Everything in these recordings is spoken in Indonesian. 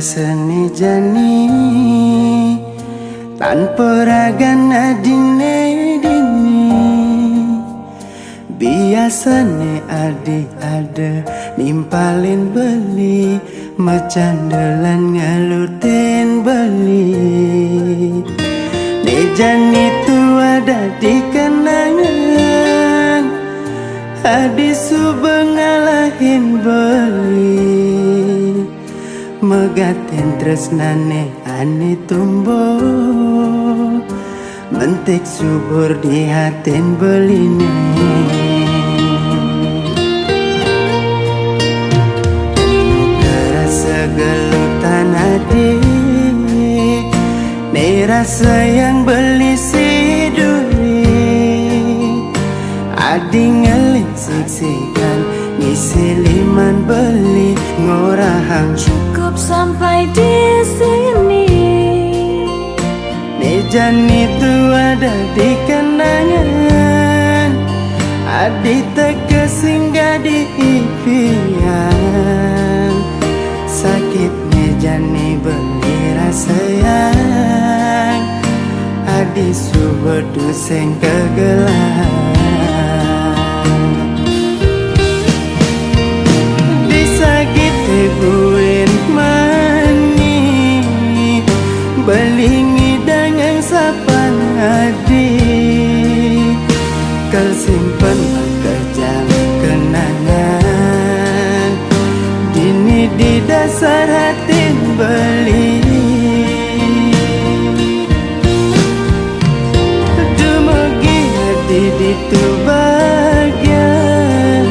seni jani tanpa ragana dine dini. Biasane adi ada nimpalin beli, mecandelan ngalutin beli. Nejan itu ada di kenangan, adi subengalahin beli. Megatin tresnane ane tumbuh, mentik subur di hatin beline. Rasa gelutan hati, nih rasa yang beli si duri. Adi ngelik siksikan, ngisi liman beli ngorahang. Cukup sampai di sini. Nejan itu ada di kenangan, adi teka singgah di impian. Sakit nejani beli rasa yang, adi subur duseng kegelahan. Buin mani belingi dengan sapan adi, kal simpen kejam kenangan, dini di dasar hati beli. Dumugi hati itu bagian,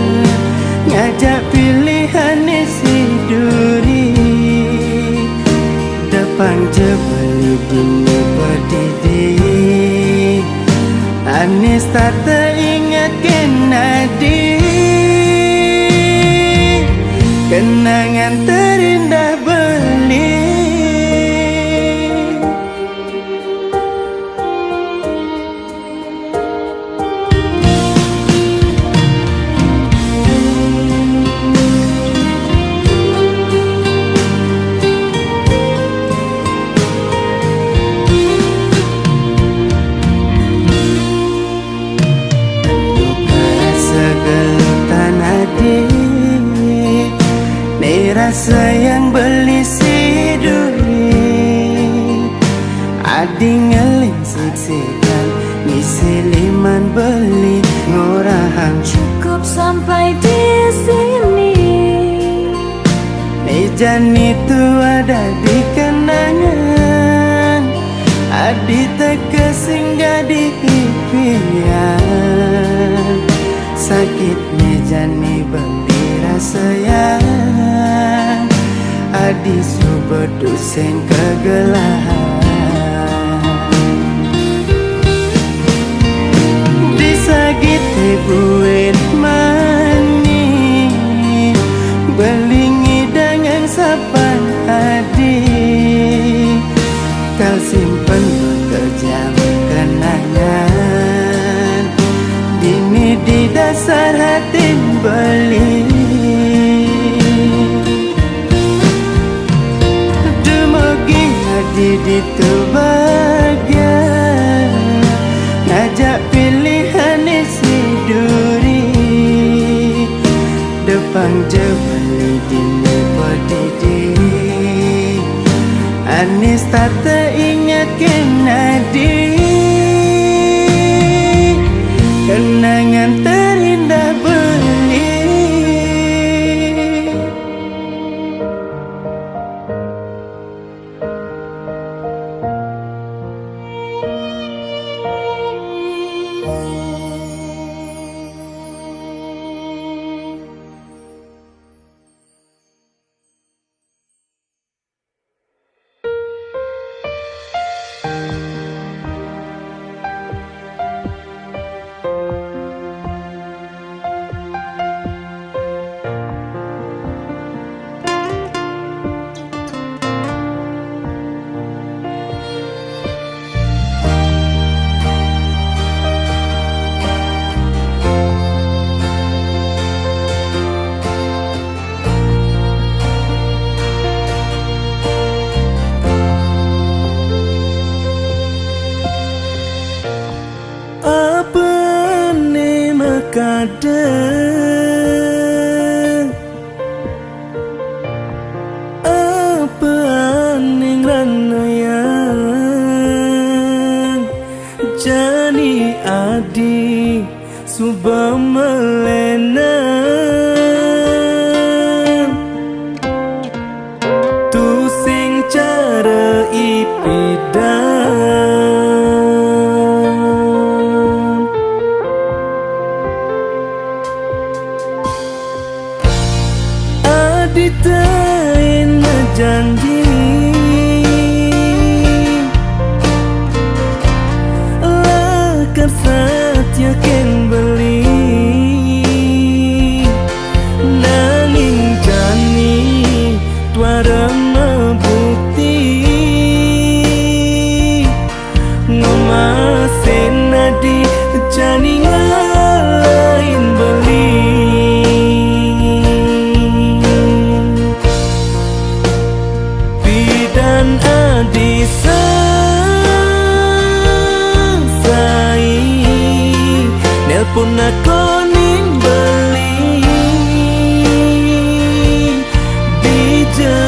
ngajak pilihan isi duri. Depan jebeli dini berdiri, Anis tak teringat kenadi. Kenangan terindah beli. Rasa yang beli si duri, adi ngeling siksikan, ngisi liman beli ngorahang. Cukup sampai di sini. Nejan itu ada di kenangan, adi teka singgah di impian. Sakit nejani beli rasa yang, adi subur duseng kegelahan. Disagiti buin mani belingi dengan sapan adi, kau simpen kejam kenangan, dini di dasar hati beli. Di tu bagian, ngajak pilihan isi duri. Depan jebeli dini berdiri, Anis tak teringat kenadi. Kenangan terindah beli. Aditain janji lakar satya ken beli nanging jani twara mabukti ngemasen nadi jani ngalain beli dan adi selesai nelpon aku ning beli dijebeli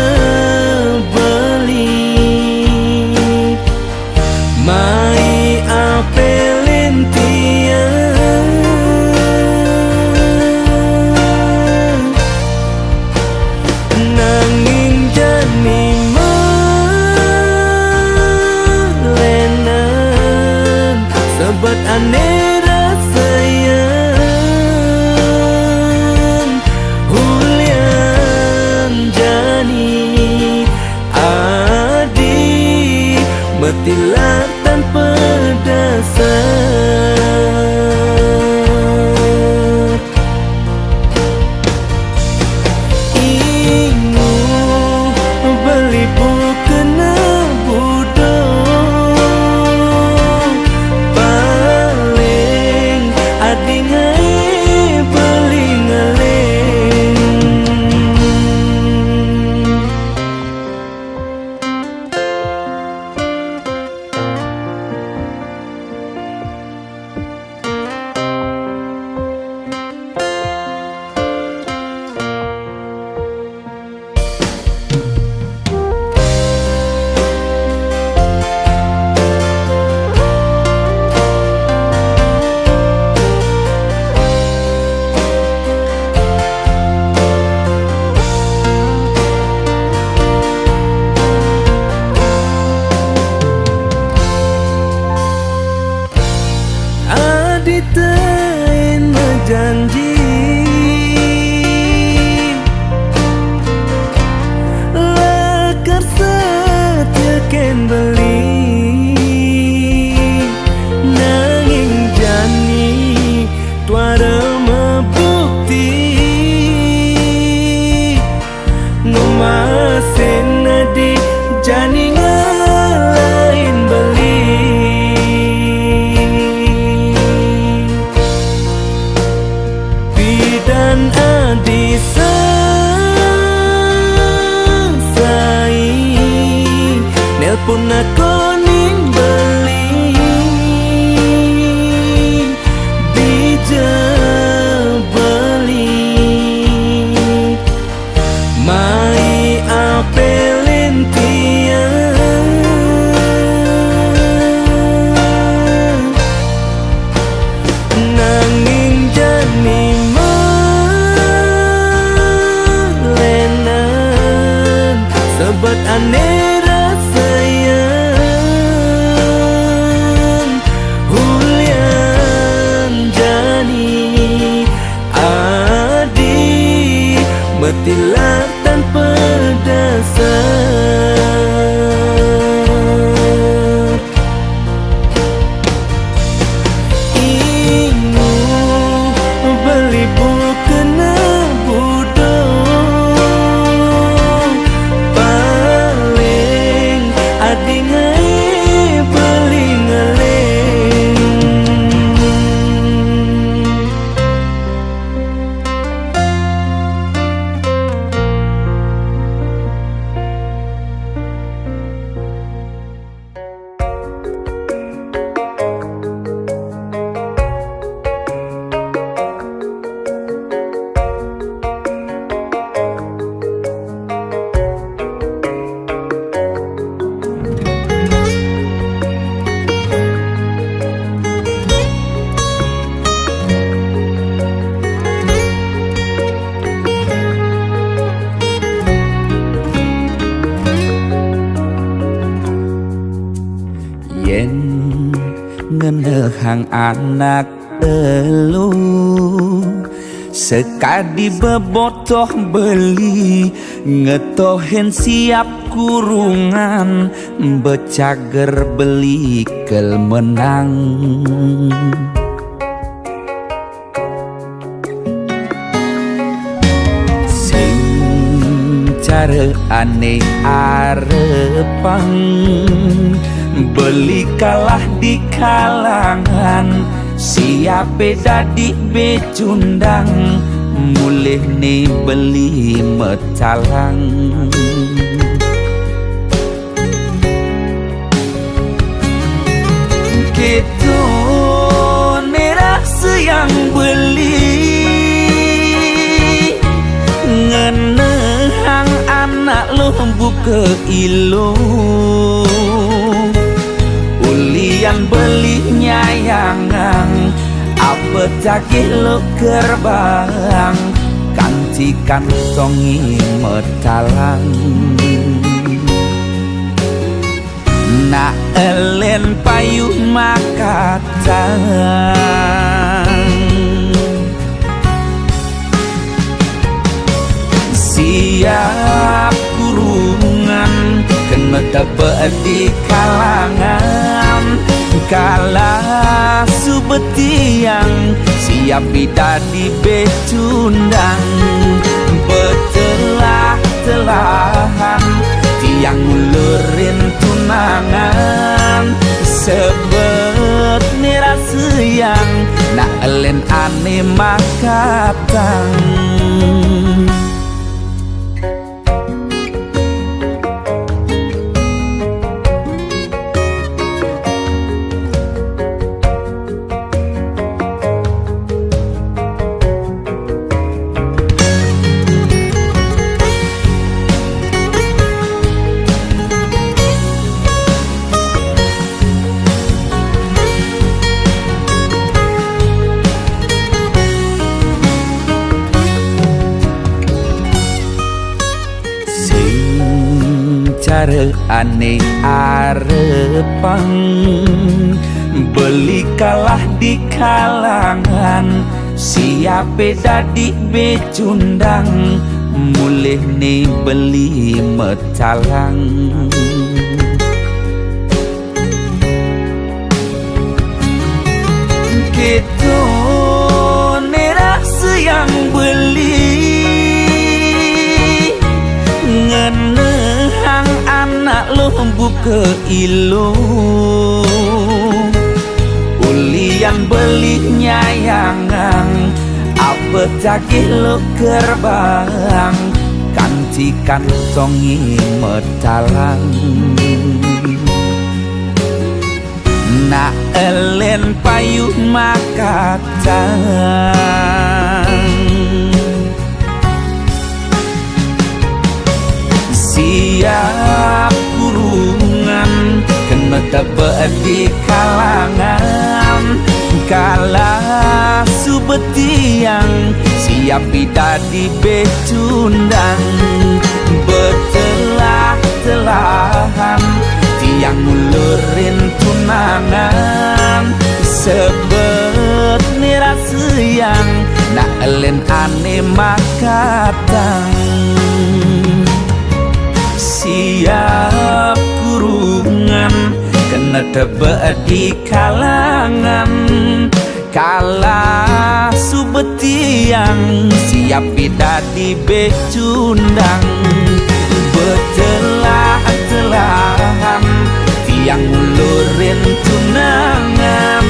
mai apelin tiang nanging jani buat aneh rasayang Hulian jani adi metilah tanpa dasar ingu beli bukan aditain janji lakar satya ken beli nanging jani twara mabukti ngemasen nadi jani ngalain beli dan adi selesai nelpon aku ning beli dijebeli mai apelin tiang nanging jani buat aneh rasayang Hulian jani adi metilah tanpa dasar ingu beli bukan ngenehang anak elu sekadi bebotoh beli ngetohen siap kurungan becager beli kel menang sing cara aneh arepang beli kalah di kalangan siape dadi becundang mulih nih beli metalang gitu nerasa yang beli ngenehang anak lo buka ilu ulian beli nyayangang apa cakih lo gerbang kanti kantongi metalang na elen payuh makatang siap kurungan kena dapat di kalangan kala subetiang siap bidadi becundang betelah-telahan tiang ngulurin tunangan sebet nirasa yang na elen ane makatang cara aneh arepang beli kalah di kalangan siape dadi becundang mulih nih beli metalang gitu nerasa yang beli ngenehang anak lo buka ilu ulian beli nyayangang apa cakih lo gerbang kanti kantongi metalang na elen payuh makatang siap kurungan kena dapat di kalangan kala subetiang siap bidadi becundang betelah-telahan tiang ngulurin tunangan sebet nirasa yang na elen ane makatang siap kurungan kena dapat di kalangan kala subetiang siap bidadi becundang betelah-telahan tiang ngulurin tunangan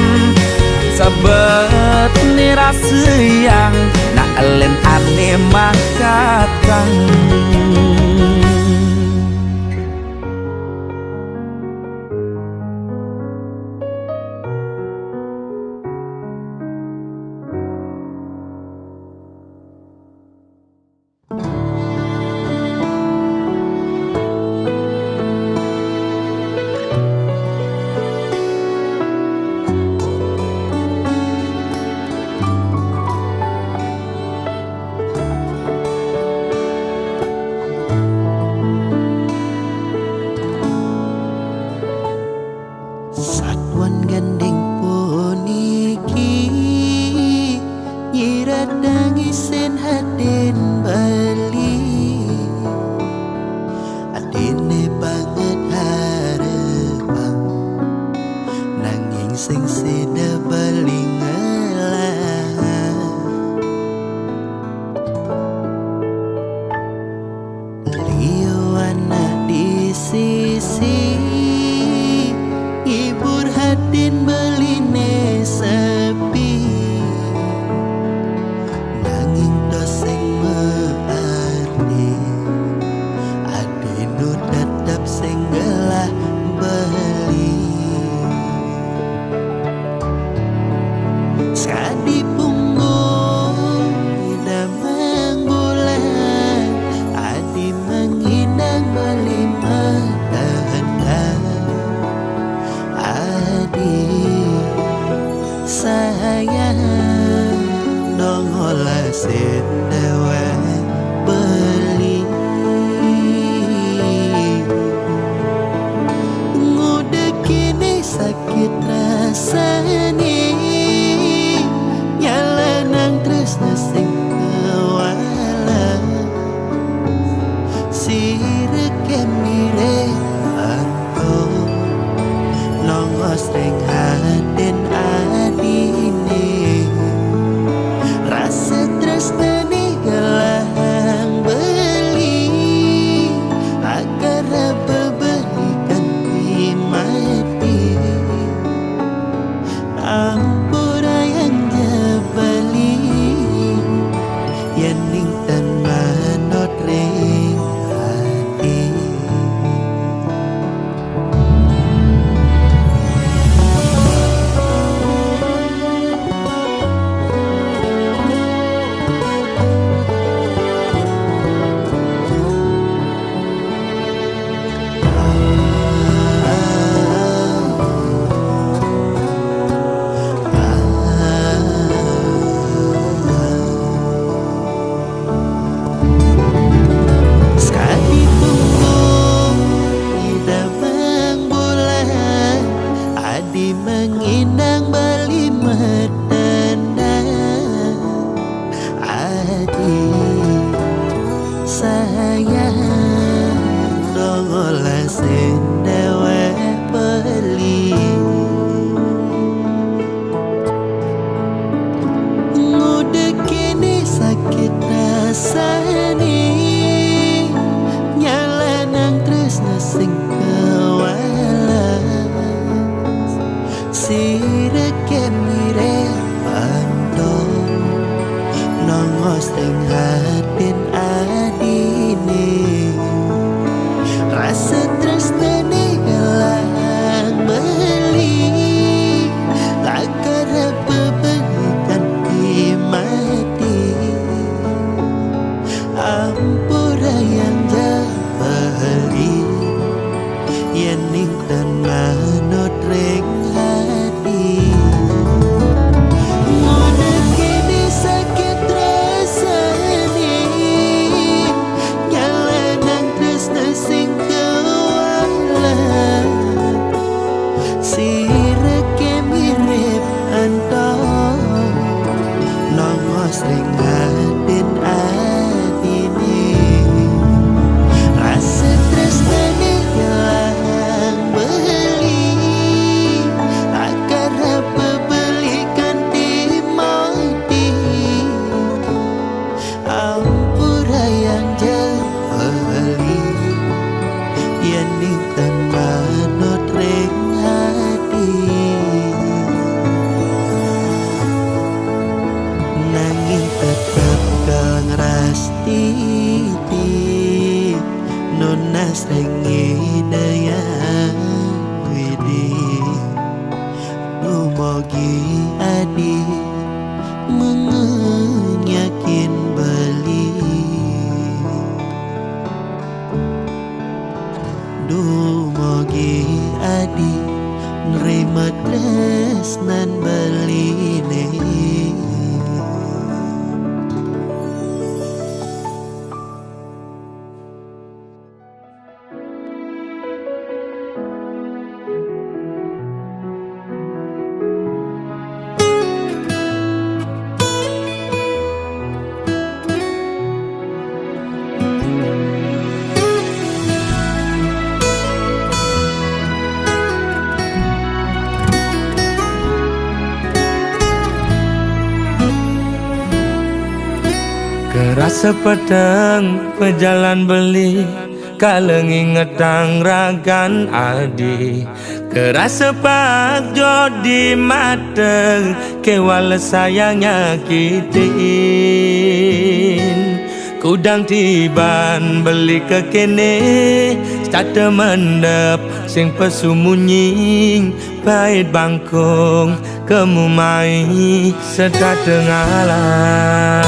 sabet nirasa yang na elen ane makatang hatin beli adine banget harapang nanging sing sida beli ngalah liyo anak di sisi hibur hatin beline sepi nanging doseng mearti adinu tetap singgelah beli sekali punggung tidak menggulan adi menghidang beli menghendang adi sayang dong olah dewa beli ngude kini sakit rasani nyalanang terus nasing kewala sireke mire aku nongos ring haden adine rasa tresnani gelang beli agar bebelikan mati ampura yang jebeli yening tan manot ring hati sekali punggung tidak mengbulan adi mengindang bali metendang adi sayang dong olah sendewe beli ngude kini sakit rasani nyalanang terus nasing kewalas sireke mire pando nongos ring hatin adine rasa tresnani gelang beli lakar bebelikan mati ampura yang jahali yening dan manut ring hati ngude kini sakit rasani nyalanang tresna sing kewala sireke mirip antong nongos ring hatin adine rasa tresnani gelang beli akar bebelikan mati ampura yang jahali yening tan manut ring hati nanging tetap kang rasti nunas rengi daya widi dumogi adi mengenyakin beli dumogi adi nerima tresnan beline Kerasa petang pejalan beli, kalau nginget ragan adi. Kerasa pak jodi mata, kewala sayangnya kitin. Kudang tiban beli ke kene, start mendep sing pesumunying, pahit bangkong kemu mai serta tengalah.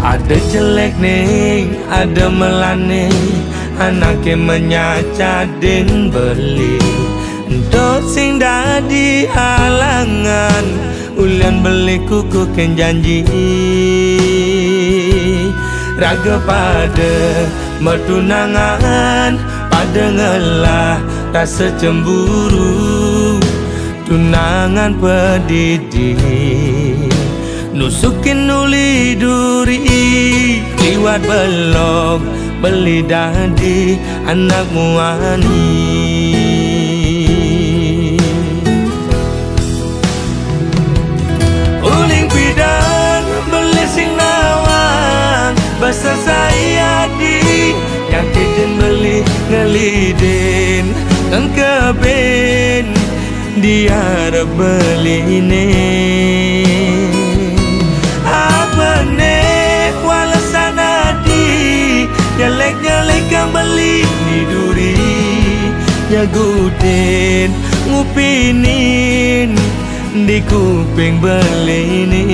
Ada jelek nih, ada melane, anaknya menyacadin beli. Dot sing dadi halangan, ulian beli kuku ken janji. Raga pada mertunangan, pada ngelah rasa cemburu. Tunangan pedidi, nusukin uli duri, liwat belok beli dadi anak muani. Uling pidang beli sing nawang, basa saya di yang kiden beli ngelidin engkeben dia beli ini. Nyalek kang beli di duri, nyagutin ngupinin di kuping beli ini.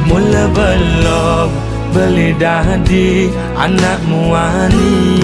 Mula belok beli dadi anak muani.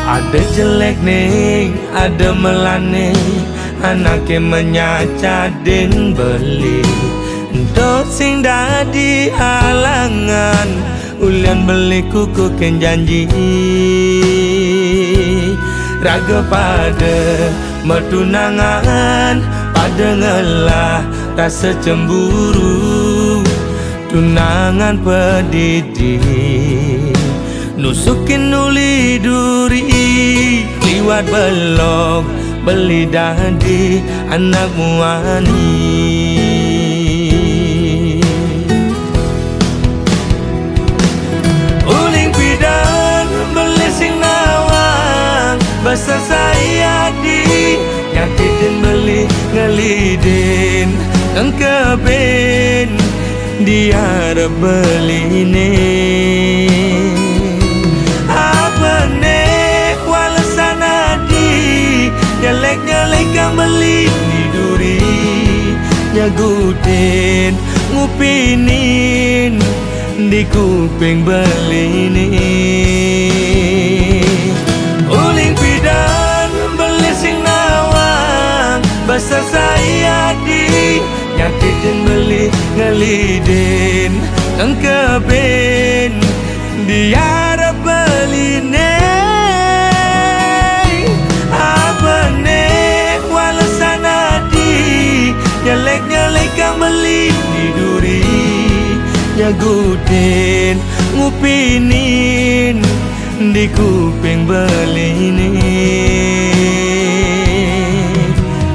Ada jelek nih, ada melane, anaknya menyacadin beli. Dot sing dadi halangan, ulian beli kuku ken janji. Raga pada mertunangan, pada ngelah rasa cemburu. Tunangan pedidi, nusukin uli duri, liwat belok beli dadi anak muani. Uling pidang beli sing nawang, basa saya di nyakitin beli ngelidin engkeben dia beli ini. Nyalek kang beli di duri, nyagutin ngupinin di kuping beli ini. Uling pidang beli sing nawang, basa saya di nyakitin beli ngelidin engkeben dia beli ini. Nyalek kang beli di duri, nyagutin ngupinin di kuping beli ini.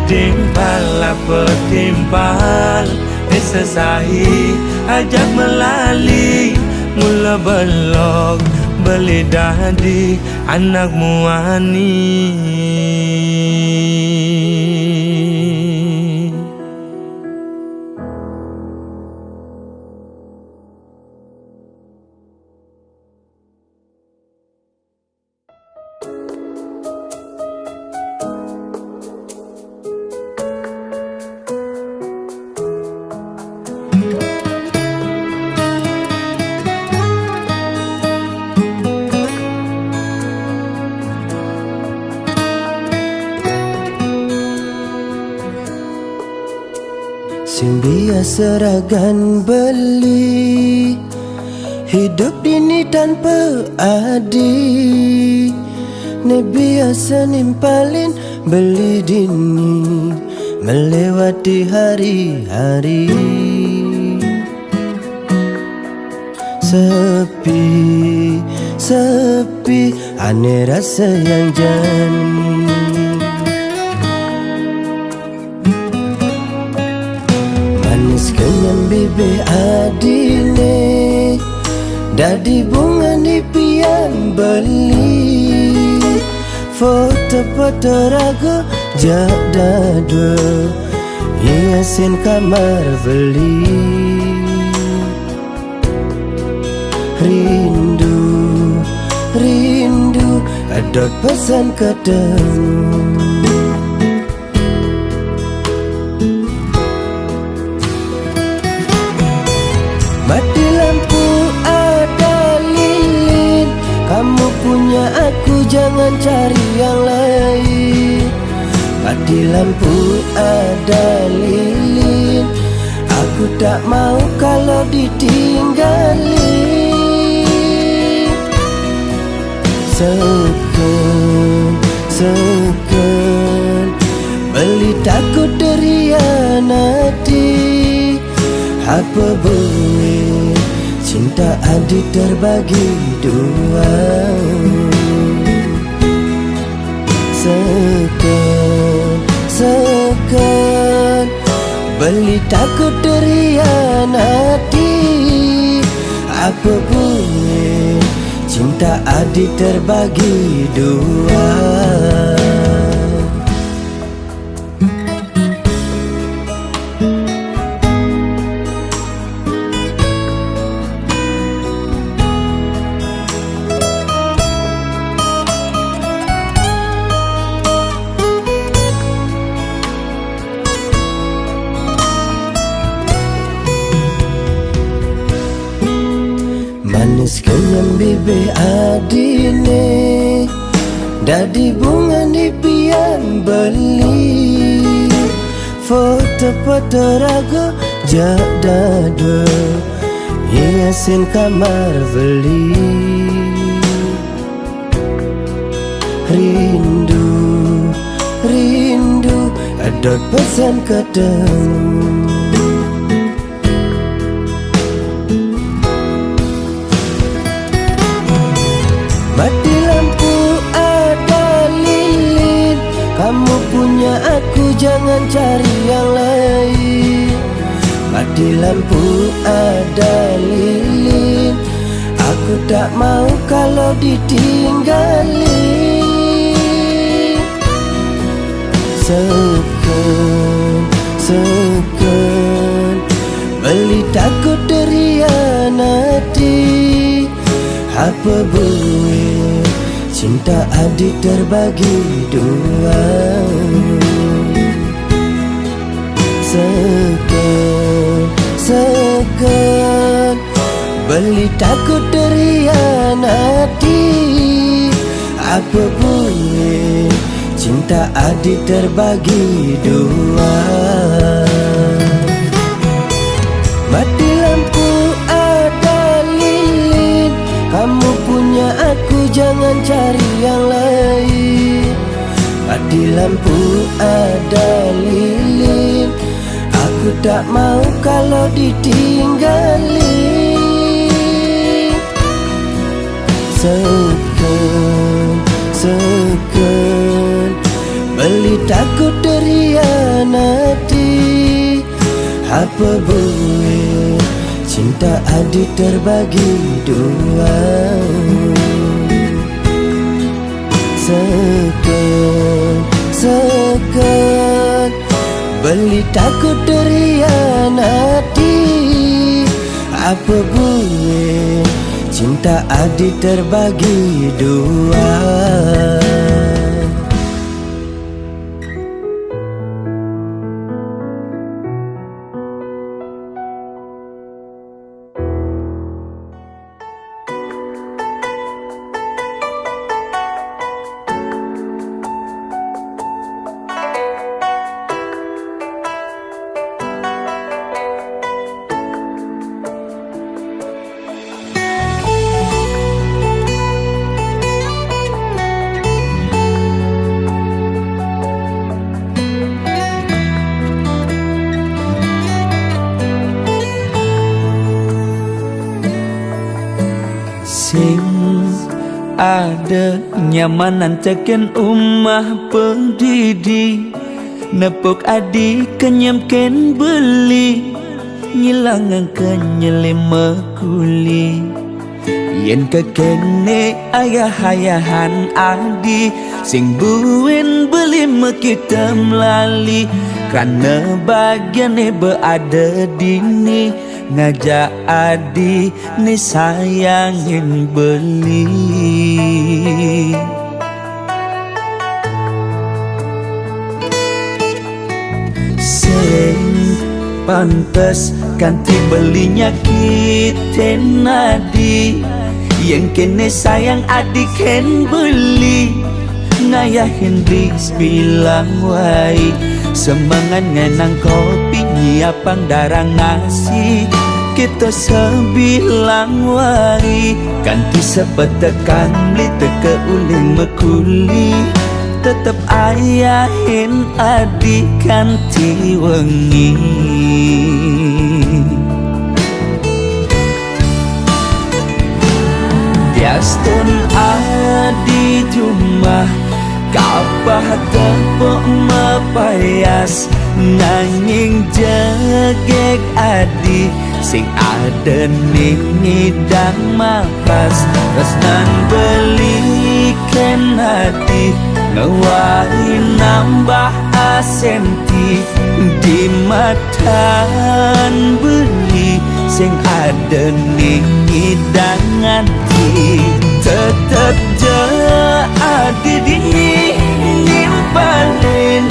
Timpal apa timpal, disesahi ajak melali. Mula belok beli dadi anak muani. Sing biasa ragan beli, hidup dini tanpa adi. Ne biasa nimpalin beli dini, melewati hari-hari. Sepi, sepi, aneh rasa yang jani. Manis kenyam bibir adine, dadi bunga di pian beli. Foto-foto ragu jada dua, hiasin kamar beli. Rindu, rindu, ada pesan ketemu. Mati lampu ada lilin, kamu punya aku jangan cari yang lain. Mati lampu ada lilin, aku tak mau kalau ditinggalin. Segan, segan, beli takut derianati. Apa boleh cinta adik terbagi dua. Segan, segan, beli takut derianati. Apa boleh cinta adik terbagi dua. Manis kenyam bibir adine, dadi bunga di pian beli. Foto-foto ragu jada dua, hiasin kamar beli. Rindu, rindu, ada pesan ketemu. Mati lampu ada lilin, kamu punya aku jangan cari yang lain. Mati lampu ada lilin, aku tak mau kalau ditinggalin. Segan, segan, beli takut derianati. Apa boleh cinta adik terbagi dua. Segan, segan, beli takut derianati. Apa boleh cinta adik terbagi dua. Mati lampu ada lilin, kamu punya aku jangan cari yang lain. Mati lampu ada lilin, aku tak mau kalau ditinggalin. Segan, segan, beli takut derianati. Apa boleh cinta adik terbagi dua. Segan, segan, beli takut derianati. Apa boleh cinta adik terbagi dua. ada nyamanan tekan umah pendidi nepok adi kenyamken beli ngilangan kenyelima kuli yen kekene ayah-ayahan adi sing buin beli kita melali karena bagiannya berada dini ngajak adi ni sayangin beli sing pantes ganti belinya kita nadi yang kene sayang adik ken beli ngayahin bis bilang wai semangat ngenang kopi nyiapang darang nasi kita sebilang wai ganti sepetekan beli teke uling mekuli tetep ayahin adik ganti wengi Yastun adi jumah kapah tepuk mepayas nanging jegek adi sing ada ning ngidang mapas resnan belikan hati ngewari nambah asenti di matan beli sing ada ning ngidang tetep je adi dini nimpalin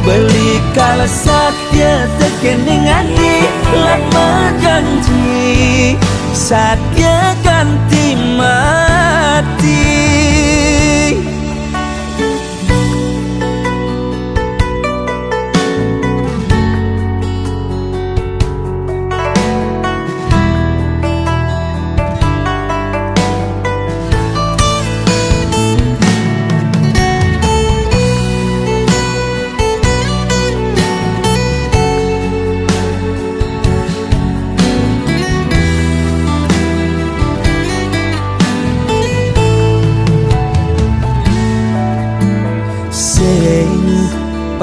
beli kala satya tekening adi lama janji satya ganti mati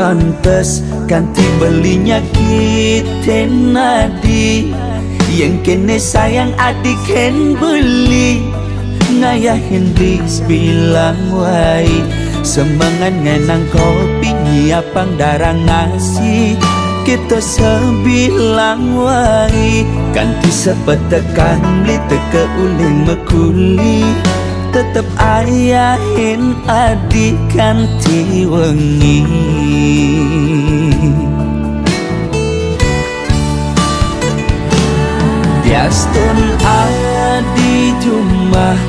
pantes ganti belinya kita nadi yang kene sayang adik ken beli ngayahin bis bilang wai semangat ngenang kopi nyiapang darang nasi kita sebilang wai ganti sepetekan beli teke uling mekuli tetep ayahin adik ganti wengi Yastun adi jumah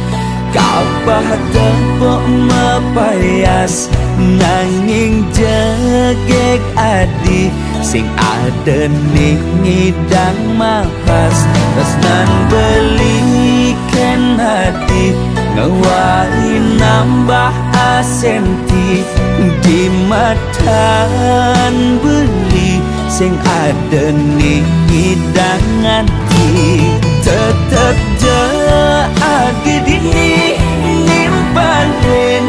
kapah tepuk mepayas nanging jegek adi sing ada ning ngidang mapas resnan belikan hati ngewari nambah asenti di matan beli sing ada ning hidangan tetep je adi dini nimpalin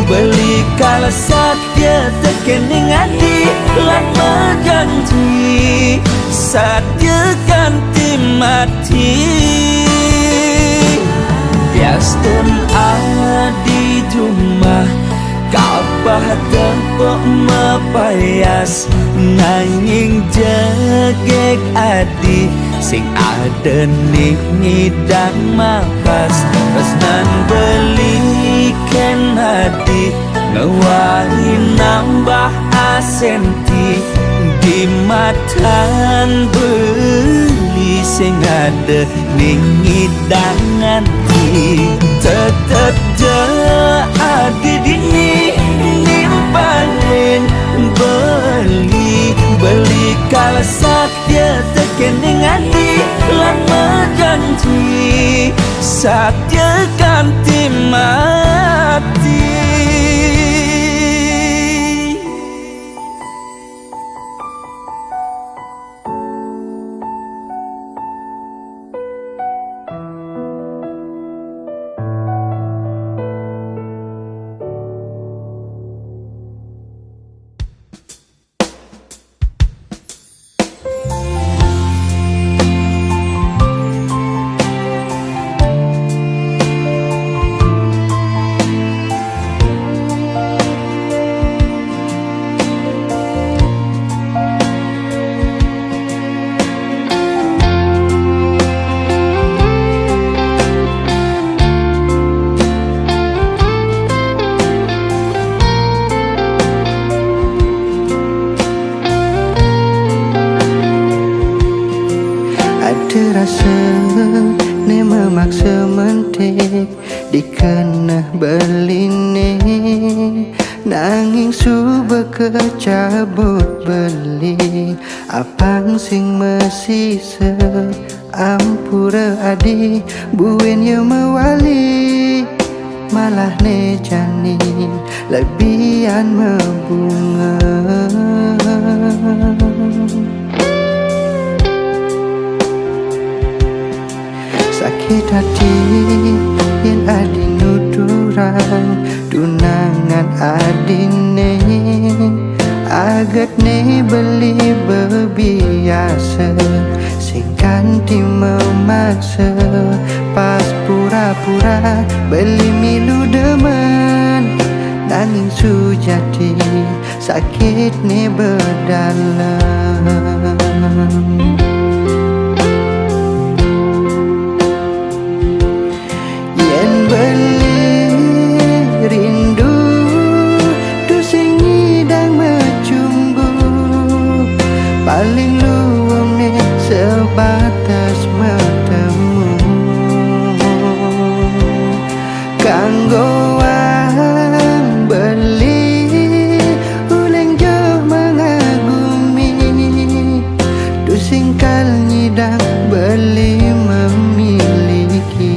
beli kala satya tekening adi lama janji satya ganti mati Yastun adi jumah kapah tepuk mepayas nanging jegek adi sing ada ning ngidang mapas resnan belikan hati ngewari nambah asenti di matan beli sing ada ning ngidang tetep je adi dini nimpalin beli kala satya tekening adi lama janji satya ganti mati masa ne memaksa mentik dikena beline nanging suba kecabut beli apang sing mesise ampura adi buen ye mewali malah ne janin lebihan membunga sakit hati yen adi nuturang tunangan adine agat ne beli bebiasa sing kanti memaksa pas pura-pura beli milu demen nanging sujati sakit ne berdalam yen beli rindu tu sing ngidang mecumbu paling luang ne sebatas bertemu kanggo wang beli uleng jauh mengagumi tu sing kal nyidang beli memiliki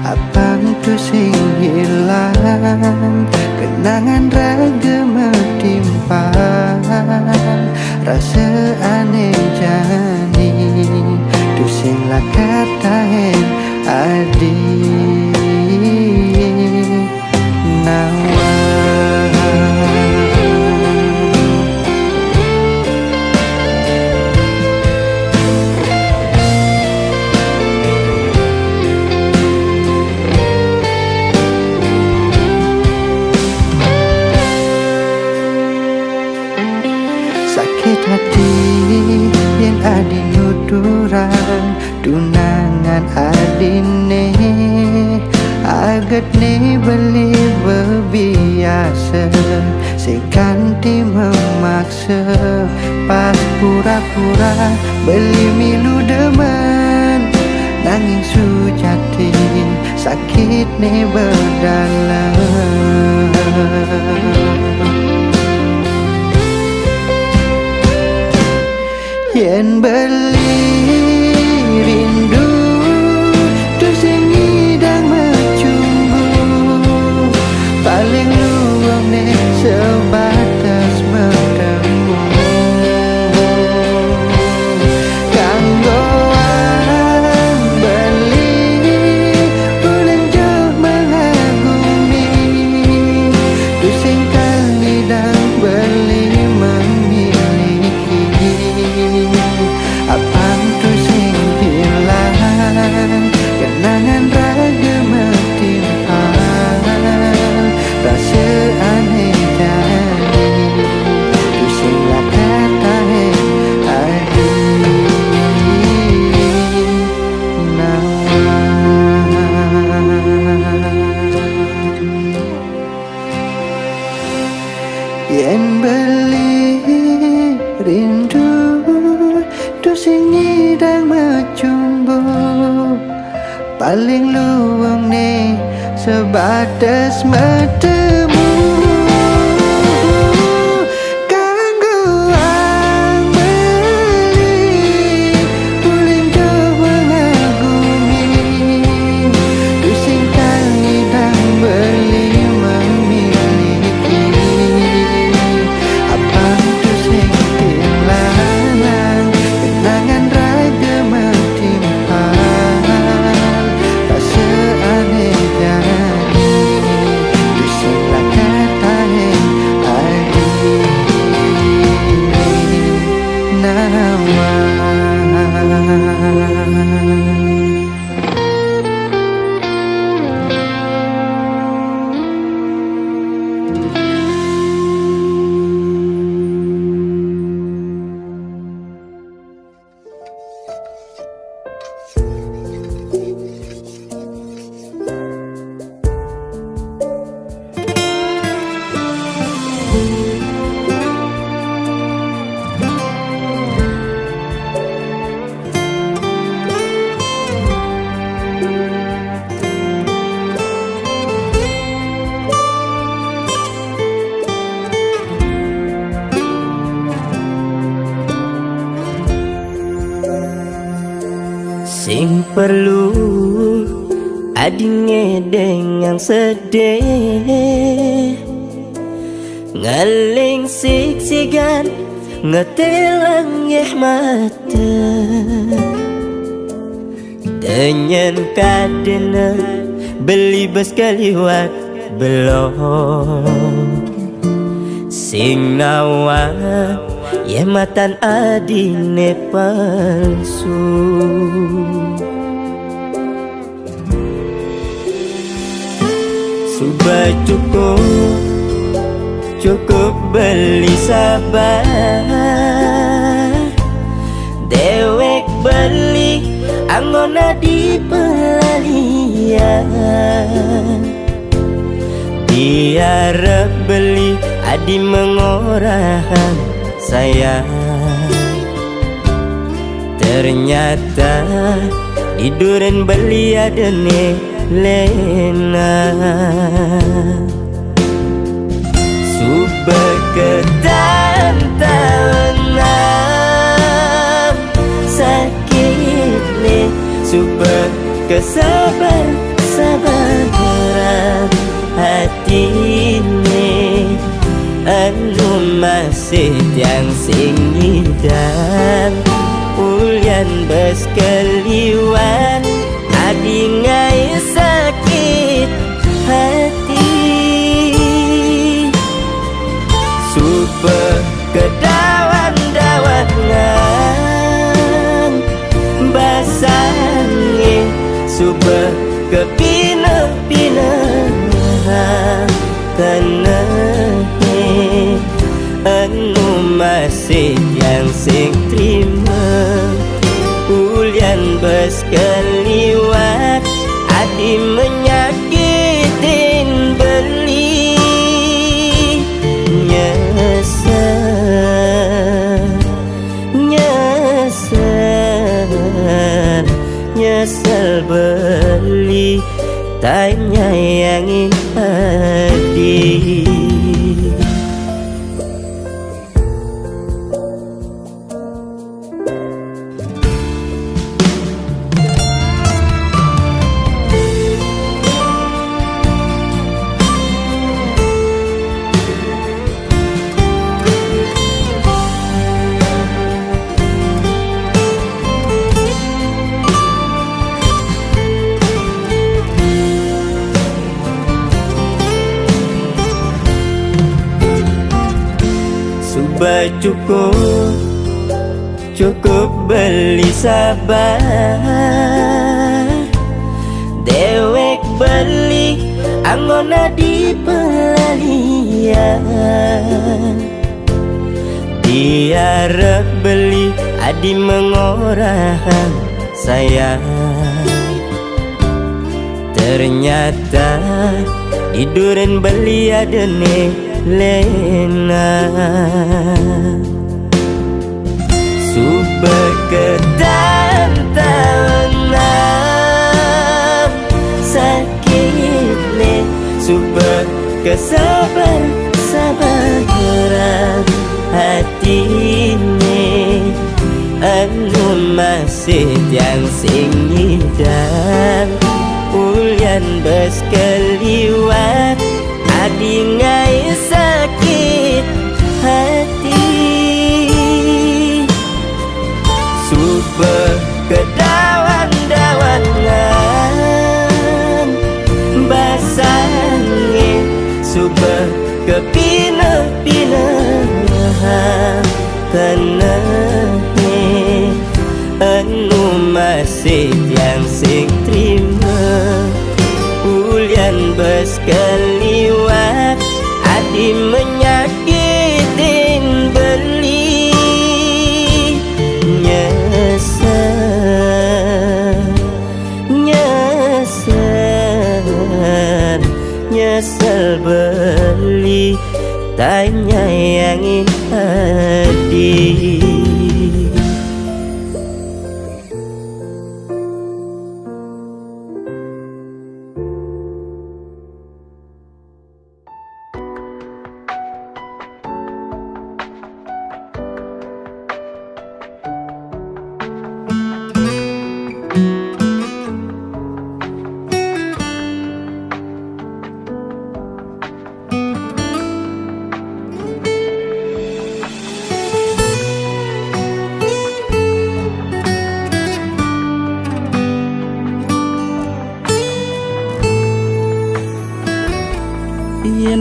apang tu sing hilang kenangan raga metimpang rasa aneh jani tu sing lakat tahen adi nawa sakit hati yen adi nuturang tunangan adine agat ne beli bebiasa sing kanti memaksa pas pura-pura beli milu demen nanging sujati sakit ne berdalam yen beli rindu tu sing ngidang mecumbu paling luang ne sebatas bertemu kanggo wang beli uleng jauh mengagumi tu sing kal ngidang beli memiliki apang tu sing hilang kenangan raga metimpang rasa aneh jadi tu sing lakat tahen adi nawa yen beli rindu tu sing ngidang mecumbu paling luang ne sebatas bertemu kanggo wang beli uleng jauh mengagumi tu sing kal ngidang beli memiliki apang tu sing hilang kenangan raga metimpang rasa aneh jadi tu sing Sing perlu adinge dengan sedih, ngaling siksigan ngetelang yeh mata, dengan kadena beli bes kaliwat belum. Sing nawa yeh matan adine palsu, sudah cukup beli sabar, dewek beli anggona di pelalian, biar beli adi mengorahan sayang. Ternyata di duren beli adene lena, subah ketantangan sakit nih, subah kesabaran hati nih, anu masih yang sing ngidam ulian bes keliwan adi ngai sakit hati, super kedawan-dawanan basangi, super kepina-pinahan tenahi, anu masih yang sing terima ulian bes keliwat adi menyakitin beli, nyesel beli tak nyayangi adik. Sudah cukup beli sabar, dewek beli anggona di pelalian, biar beli adi mengorahan sayang. Ternyata di duren beli adene lena, subah ketantangan sakit nih, subah kesabaran hati nih, anu masih yang sing ngidam ulian bes keliwat adi ngai sakit hati, subah kedawan-dawanan basangi, subah kepina-pinahan tenahi, anu masih yang sing terima ulian bes keliwat adi menyakitin beli, nyesel beli tak nyayangi adik.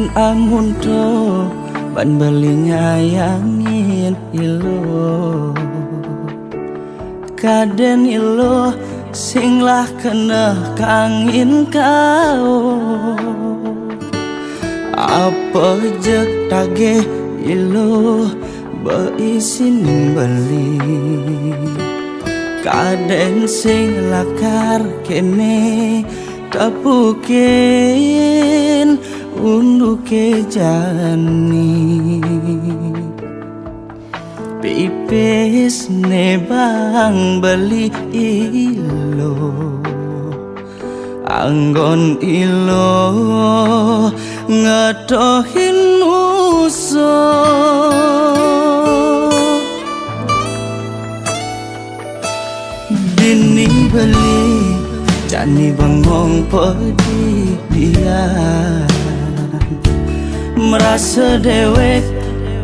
Kaden amun to ban beli ngayangin ilo, kaden ilo sing lah kena kangin kau. Apa je tage ilo beisin beli, kaden sing lakar kene tapukin unduke jani. Pipis ne bang beli ilo, anggon ilo ngetohin musuh. Dini beli jani bengong pedi dia, merasa dewek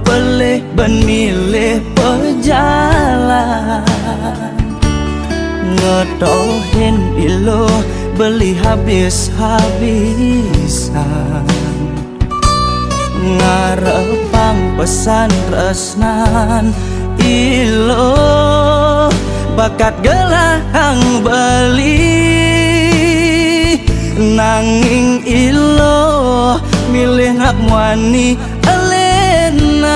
pelih ben milih pejalan. Ngetohin ilo beli habis-habisan, ngarepang pesan tresnan ilo bakat gelang beli. Nanging ilo milih nak muani elenan,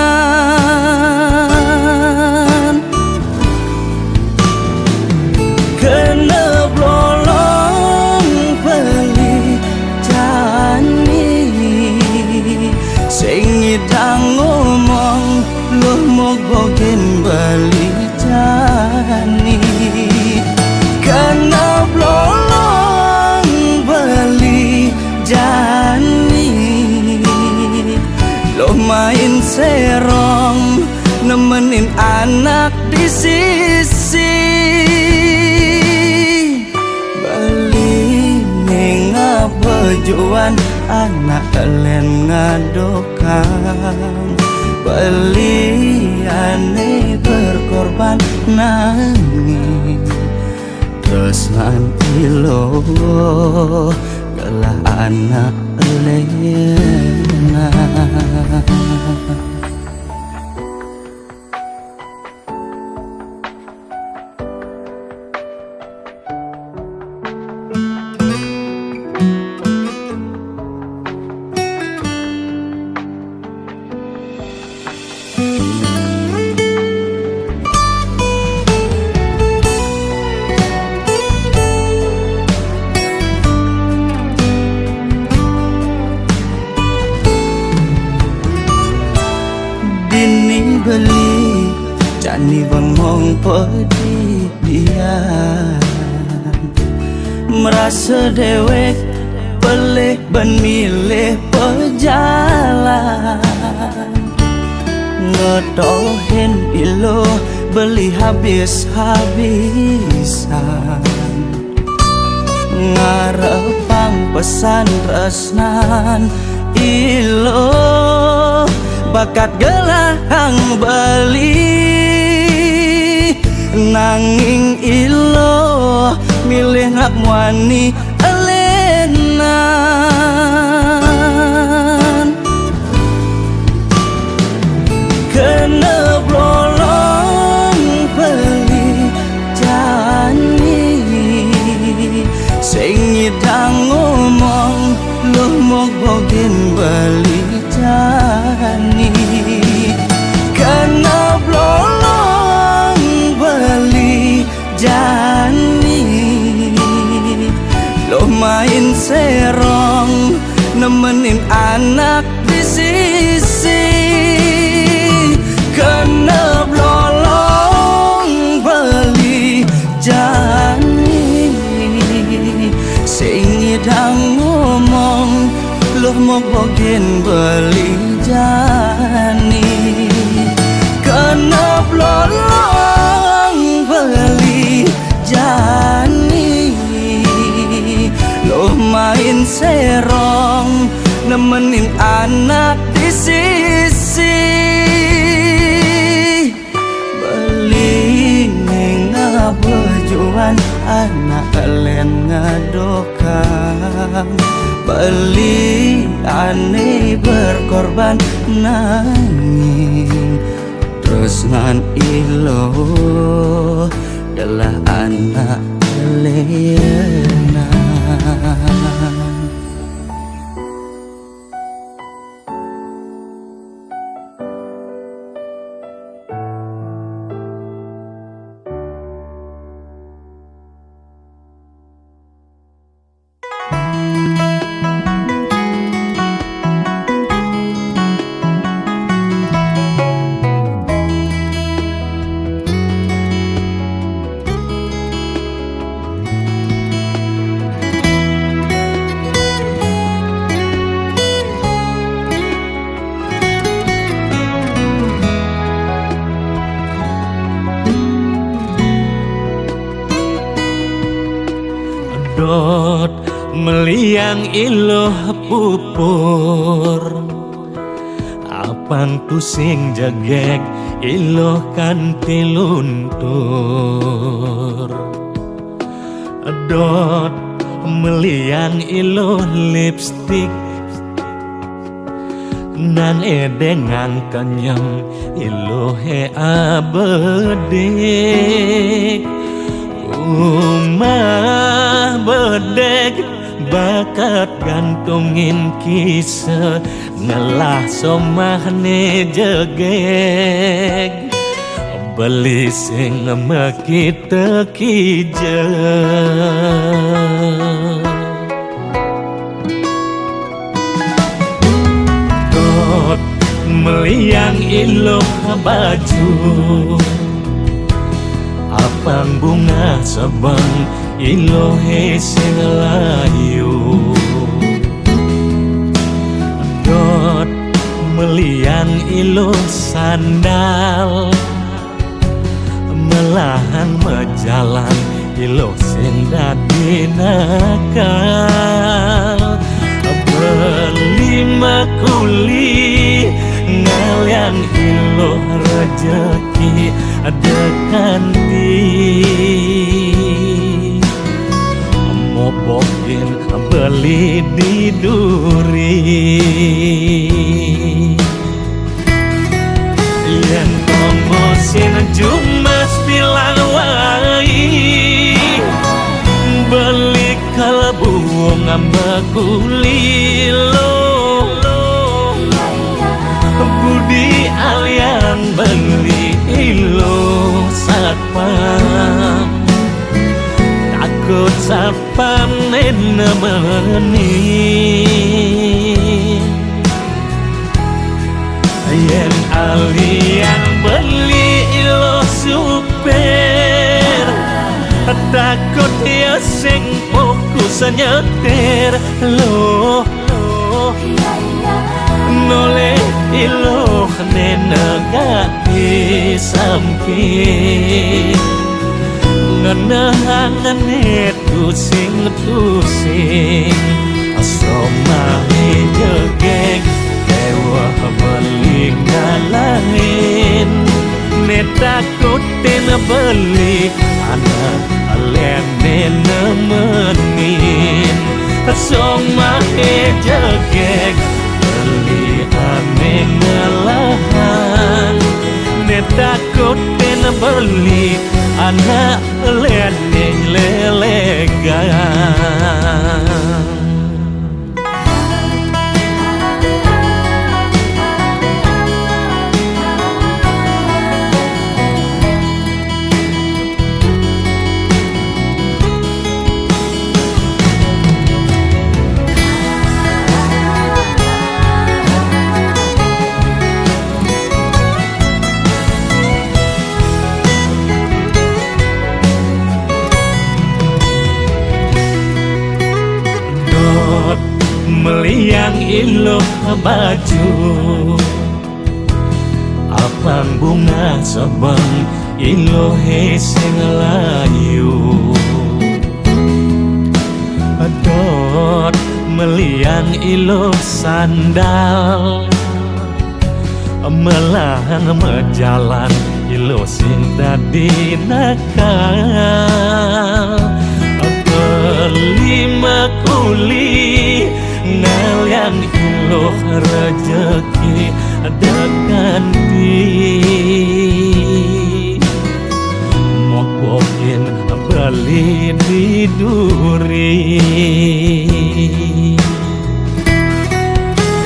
kena blolong beli jani sing ngidang ngomong lu mogogen beli jani. Kena blolong beli jani lo main serong nemenin anak di sisi. Beli ninga bejuan anak kalian ngadokang, beli aneh berkorban nangis. Terus nanti lo gelah anak lena. Dini beli jani bengong pedi dia, merasa dewek pelih ben milih pejalan. Ngetohin ilo beli habis-habisan, ngarepang pesan tresnan ilo bakat gelang beli. Nanging ilo milih nak muani elenan, kena blolong beli jani sing ngidang ngomong lu mogogen beli jani. Kena blolong beli jani lo main serong nemenin anak di sisi. Kena blolong beli jani sing ngidang ngomong lu mogogen beli jani. Kena blolong beli jani lo main serong nemenin anak di sisi. Beli nenga bejuan anak kalian ngadokang, beli ane berkorban nanging tresnan ilo adalah anak lenan. Dot meliang iloh pupur apang pusing jegek iloh kanti luntur. Dot meliang iloh lipstick nan edengang kenyang iloh abedek. Umah bedek bakat gantungin kisah ngelah somahne jegeg beli sing mekita kija. Dot meliang iloh baju apang bunga sabang ilohe sing layu. Dot meliang iloh sandal melahan mejalan iloh sing dadi nakal. Beli makuli ngalian iloh rejeki ada kanti mobokin beli di duri. Yang tomosin jumas bilang wai beli kalbu ngambakuli budi alian beli ilo satpam takut satpam nemeni. Yen alian beli ilo super takut dia sing fokus nyetir loh noleh iloh nenegati samping ngenahanganet tusing-tusing asomahe jegeg dewa beli ngalahin netakutin beli anak alene nemenin asomahe jegeg beli ane ngalahan netakutin beli anak lene lelegan. Meliang iloh baju apang bunga sabang ilohe sing layu. Dot meliang iloh sandal melahan mejalan iloh sing dadi nakal. Beli makuli kenal yang iluh rezeki ada ganti mokokin beli di duri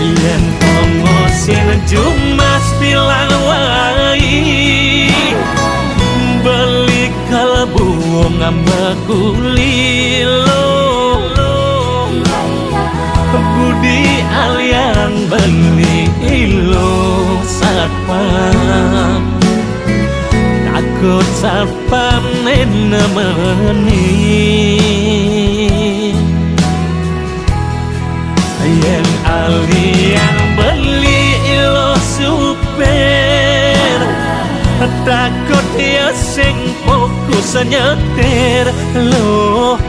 yen ongosin jumas bilang wai beli kalbu ngambagulilo budi alian beli ilo satpam takut satpam nemeni yen alian beli ilo super takut dia sing fokus nyetir loh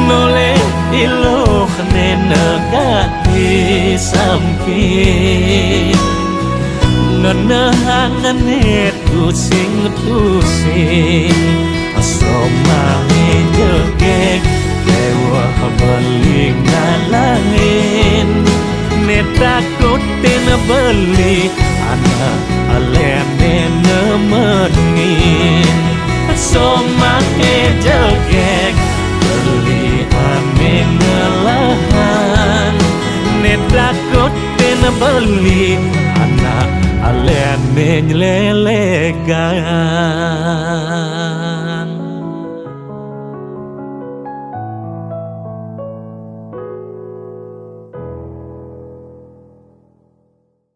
noleh ilo nenegati samping ngenehanganet tusing-tusing asomangi jegek dewa beli ngalangin netakutin beli anak alene nemenin asomangi jegek beli amin ngelahan netakutin beli anak alene nyelelegan